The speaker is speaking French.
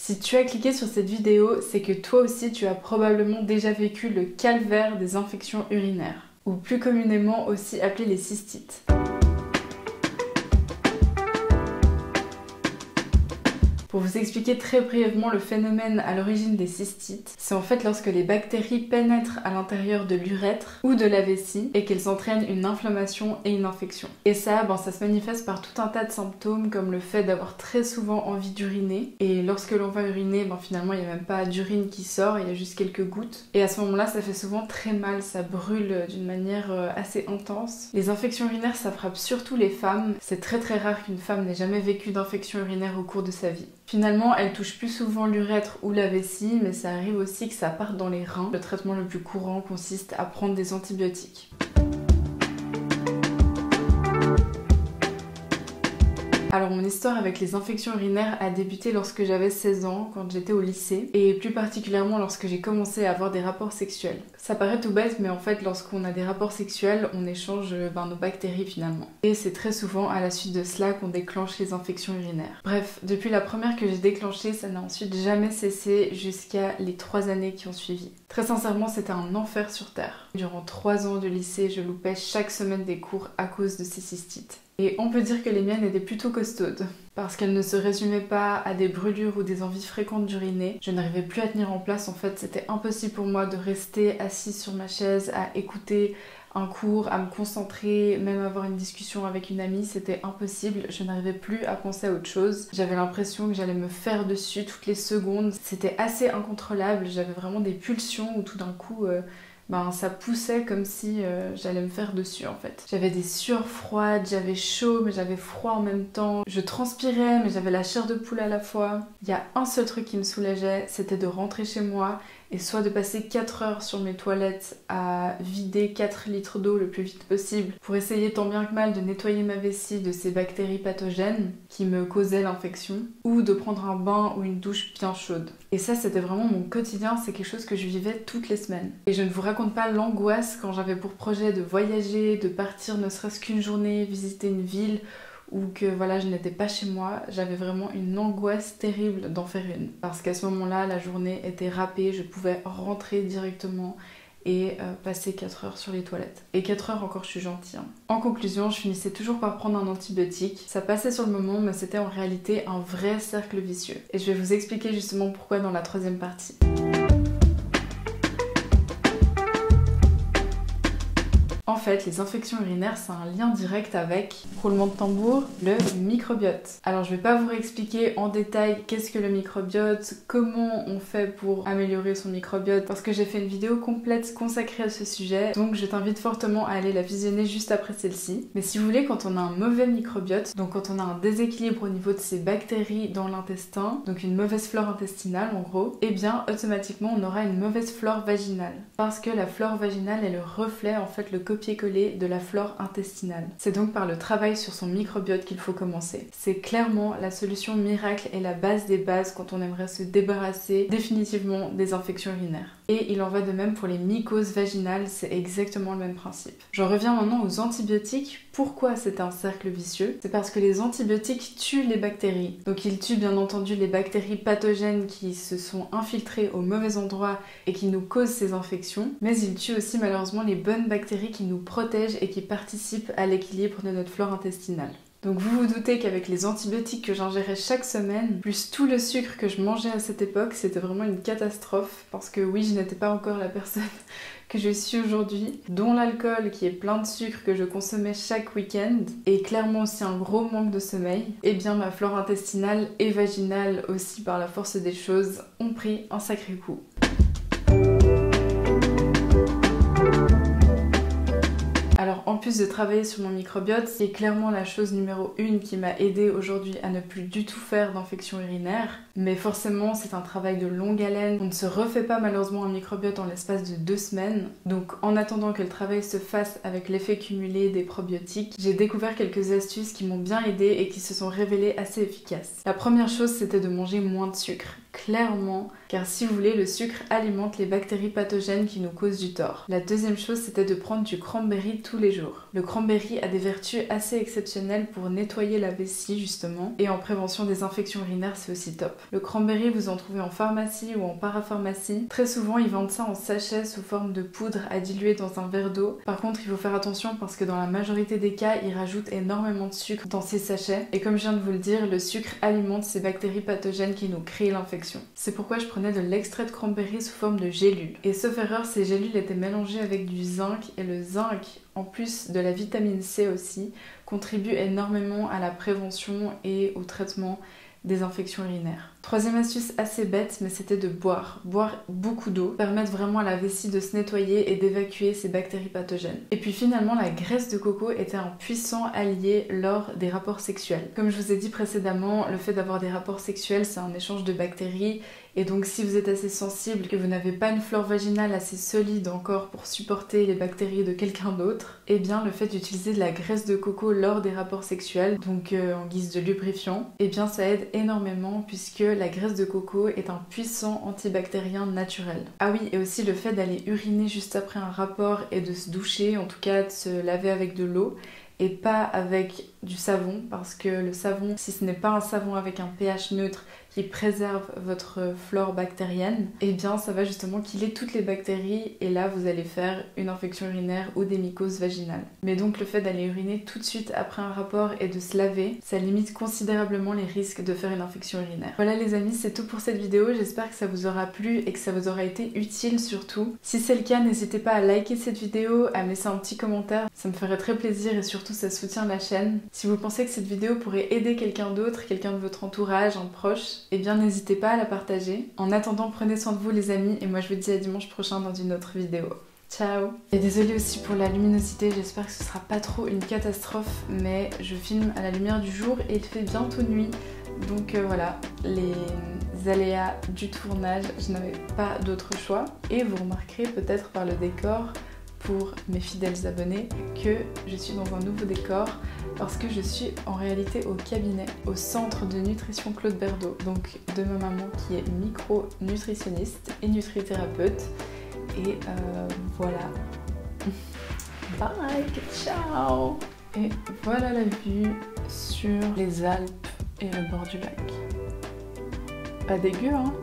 Si tu as cliqué sur cette vidéo, c'est que toi aussi tu as probablement déjà vécu le calvaire des infections urinaires, ou plus communément aussi appelées les cystites. Pour vous expliquer très brièvement le phénomène à l'origine des cystites, c'est en fait lorsque les bactéries pénètrent à l'intérieur de l'urètre ou de la vessie et qu'elles entraînent une inflammation et une infection. Et ça se manifeste par tout un tas de symptômes comme le fait d'avoir très souvent envie d'uriner. Et lorsque l'on va uriner, finalement il n'y a même pas d'urine qui sort, il y a juste quelques gouttes. Et à ce moment-là, ça fait souvent très mal, ça brûle d'une manière assez intense. Les infections urinaires, ça frappe surtout les femmes. C'est très rare qu'une femme n'ait jamais vécu d'infection urinaire au cours de sa vie. Finalement, elle touche plus souvent l'urètre ou la vessie, mais ça arrive aussi que ça parte dans les reins. Le traitement le plus courant consiste à prendre des antibiotiques. Alors mon histoire avec les infections urinaires a débuté lorsque j'avais 16 ans, quand j'étais au lycée, et plus particulièrement lorsque j'ai commencé à avoir des rapports sexuels. Ça paraît tout bête, mais en fait lorsqu'on a des rapports sexuels, on échange nos bactéries finalement. Et c'est très souvent à la suite de cela qu'on déclenche les infections urinaires. Bref, depuis la première que j'ai déclenchée, ça n'a ensuite jamais cessé jusqu'à les 3 années qui ont suivi. Très sincèrement, c'était un enfer sur Terre. Durant 3 ans de lycée, je loupais chaque semaine des cours à cause de ces cystites. Et on peut dire que les miennes étaient plutôt costaudes, parce qu'elles ne se résumaient pas à des brûlures ou des envies fréquentes d'uriner. Je n'arrivais plus à tenir en place, en fait c'était impossible pour moi de rester assise sur ma chaise à écouter un cours, à me concentrer, même avoir une discussion avec une amie, c'était impossible, je n'arrivais plus à penser à autre chose. J'avais l'impression que j'allais me faire dessus toutes les secondes, c'était assez incontrôlable, j'avais vraiment des pulsions où tout d'un coup ça poussait comme si j'allais me faire dessus en fait. J'avais des sueurs froides, j'avais chaud mais j'avais froid en même temps. Je transpirais mais j'avais la chair de poule à la fois. Il y a un seul truc qui me soulageait, c'était de rentrer chez moi et soit de passer 4 heures sur mes toilettes à vider 4 litres d'eau le plus vite possible pour essayer tant bien que mal de nettoyer ma vessie de ces bactéries pathogènes qui me causaient l'infection, ou de prendre un bain ou une douche bien chaude. Et ça c'était vraiment mon quotidien, c'est quelque chose que je vivais toutes les semaines. Et je ne vous raconte pas l'angoisse quand j'avais pour projet de voyager, de partir ne serait-ce qu'une journée, visiter une ville, ou que je n'étais pas chez moi, j'avais vraiment une angoisse terrible d'en faire une. Parce qu'à ce moment-là, la journée était râpée, je pouvais rentrer directement et passer 4 heures sur les toilettes. Et 4 heures encore, je suis gentille. En conclusion, je finissais toujours par prendre un antibiotique. Ça passait sur le moment, mais c'était en réalité un vrai cercle vicieux. Et je vais vous expliquer justement pourquoi dans la 3e partie. En fait, les infections urinaires, c'est un lien direct avec, roulement de tambour, le microbiote. Alors je vais pas vous réexpliquer en détail qu'est-ce que le microbiote, comment on fait pour améliorer son microbiote, parce que j'ai fait une vidéo complète consacrée à ce sujet, donc je t'invite fortement à aller la visionner juste après celle-ci. Mais si vous voulez, quand on a un mauvais microbiote, donc quand on a un déséquilibre au niveau de ces bactéries dans l'intestin, donc une mauvaise flore intestinale en gros, eh bien automatiquement on aura une mauvaise flore vaginale. Parce que la flore vaginale est le reflet, en fait le copier-coller de la flore intestinale. C'est donc par le travail sur son microbiote qu'il faut commencer. C'est clairement la solution miracle et la base des bases quand on aimerait se débarrasser définitivement des infections urinaires. Et il en va de même pour les mycoses vaginales, c'est exactement le même principe. J'en reviens maintenant aux antibiotiques. Pourquoi c'est un cercle vicieux? C'est parce que les antibiotiques tuent les bactéries. Donc ils tuent bien entendu les bactéries pathogènes qui se sont infiltrées au mauvais endroit et qui nous causent ces infections, mais ils tuent aussi malheureusement les bonnes bactéries qui nous protègent et qui participent à l'équilibre de notre flore intestinale. Donc vous vous doutez qu'avec les antibiotiques que j'ingérais chaque semaine, plus tout le sucre que je mangeais à cette époque, c'était vraiment une catastrophe, parce que oui, je n'étais pas encore la personne que je suis aujourd'hui, dont l'alcool qui est plein de sucre que je consommais chaque week-end, et clairement aussi un gros manque de sommeil, et bien ma flore intestinale et vaginale aussi par la force des choses ont pris un sacré coup. Alors en plus de travailler sur mon microbiote, c'est clairement la chose numéro 1 qui m'a aidée aujourd'hui à ne plus du tout faire d'infection urinaire. Mais forcément c'est un travail de longue haleine, on ne se refait pas malheureusement un microbiote en l'espace de 2 semaines. Donc en attendant que le travail se fasse avec l'effet cumulé des probiotiques, j'ai découvert quelques astuces qui m'ont bien aidée et qui se sont révélées assez efficaces. La première chose, c'était de manger moins de sucre. clairement, car si vous voulez, le sucre alimente les bactéries pathogènes qui nous causent du tort. La deuxième chose, c'était de prendre du cranberry tous les jours. Le cranberry a des vertus assez exceptionnelles pour nettoyer la vessie justement, et en prévention des infections urinaires, c'est aussi top. Le cranberry, vous en trouvez en pharmacie ou en parapharmacie. Très souvent, ils vendent ça en sachet sous forme de poudre à diluer dans un verre d'eau. Par contre, il faut faire attention parce que dans la majorité des cas, ils rajoutent énormément de sucre dans ces sachets. Et comme je viens de vous le dire, le sucre alimente ces bactéries pathogènes qui nous créent l'infection. C'est pourquoi je prenais de l'extrait de cranberry sous forme de gélules. Et sauf erreur, ces gélules étaient mélangées avec du zinc, et le zinc, en plus de la vitamine C aussi, contribue énormément à la prévention et au traitement des infections urinaires. Troisième astuce assez bête, mais c'était de boire. Boire beaucoup d'eau, permettre vraiment à la vessie de se nettoyer et d'évacuer ces bactéries pathogènes. Et puis finalement, la graisse de coco était un puissant allié lors des rapports sexuels. Comme je vous ai dit précédemment, le fait d'avoir des rapports sexuels, c'est un échange de bactéries. Et donc si vous êtes assez sensible, que vous n'avez pas une flore vaginale assez solide encore pour supporter les bactéries de quelqu'un d'autre, eh bien le fait d'utiliser de la graisse de coco lors des rapports sexuels, donc en guise de lubrifiant, eh bien ça aide énormément puisque la graisse de coco est un puissant antibactérien naturel. Ah oui, et aussi le fait d'aller uriner juste après un rapport et de se doucher, en tout cas de se laver avec de l'eau, et pas avec du savon, parce que le savon, si ce n'est pas un savon avec un pH neutre qui préserve votre flore bactérienne, eh bien ça va justement killer toutes les bactéries et là vous allez faire une infection urinaire ou des mycoses vaginales. Mais donc le fait d'aller uriner tout de suite après un rapport et de se laver, ça limite considérablement les risques de faire une infection urinaire. Voilà les amis, c'est tout pour cette vidéo, j'espère que ça vous aura plu et que ça vous aura été utile surtout. Si c'est le cas, n'hésitez pas à liker cette vidéo, à me laisser un petit commentaire, ça me ferait très plaisir et surtout ça soutient la chaîne. Si vous pensez que cette vidéo pourrait aider quelqu'un d'autre, quelqu'un de votre entourage, un proche, eh bien n'hésitez pas à la partager. En attendant, prenez soin de vous les amis et moi je vous dis à dimanche prochain dans une autre vidéo. Ciao! Et désolée aussi pour la luminosité, j'espère que ce sera pas trop une catastrophe, mais je filme à la lumière du jour et il fait bientôt nuit. Donc voilà, les aléas du tournage, je n'avais pas d'autre choix. Et vous remarquerez peut-être par le décor, pour mes fidèles abonnés, que je suis dans un nouveau décor parce que je suis en réalité au cabinet, au centre de nutrition Claude Berdo, donc de ma maman qui est micro-nutritionniste et nutrithérapeute. Et voilà. Bye, ciao. Et voilà la vue sur les Alpes et le bord du lac. Pas dégueu, hein?